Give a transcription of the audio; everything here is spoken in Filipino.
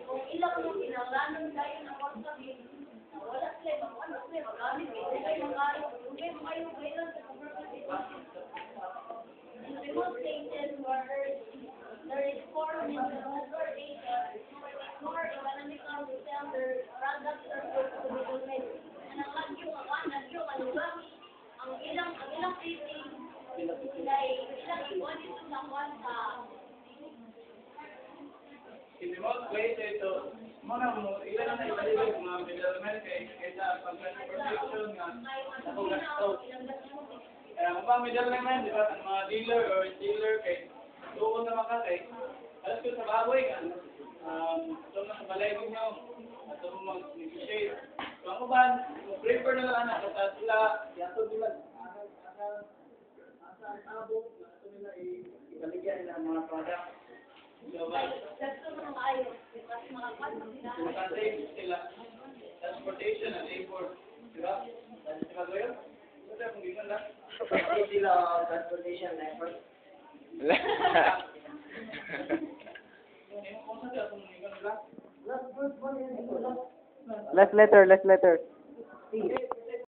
Kung ilang yung pinanglanan kayo ng kontabit, wala sila, magamit kayo ng kayo. Kung kayo kailan sa purpose, in remote places where there is foreign transportation, more economical to sell their products or goods to middlemen. And ang lagyo, ang ilang city, ilang iwan ito sa kwansa. In remote places, so, muna mo, ilan ang naibalik mga middlemen kaysa pag-transportation nga ako gasto. Kaya kung ba middlemen, di ba, ang mga dealer or dealer kay doon naman ka kay alas ko sa baboy ka, ito na sa balay nyo, at ito mo mag-negotiate. So ako ba, prefer na lang anak, kasi sila, yato nila, asa abot, ito nila ibaligyan nila ang mga product. So, Gusto mo maayos, kasi mga kwansa sila, sila, transportation and labor, di ba? Dahil sa mga yun, ito kung gano'n lang. Sila, transportation and effort. Last letter.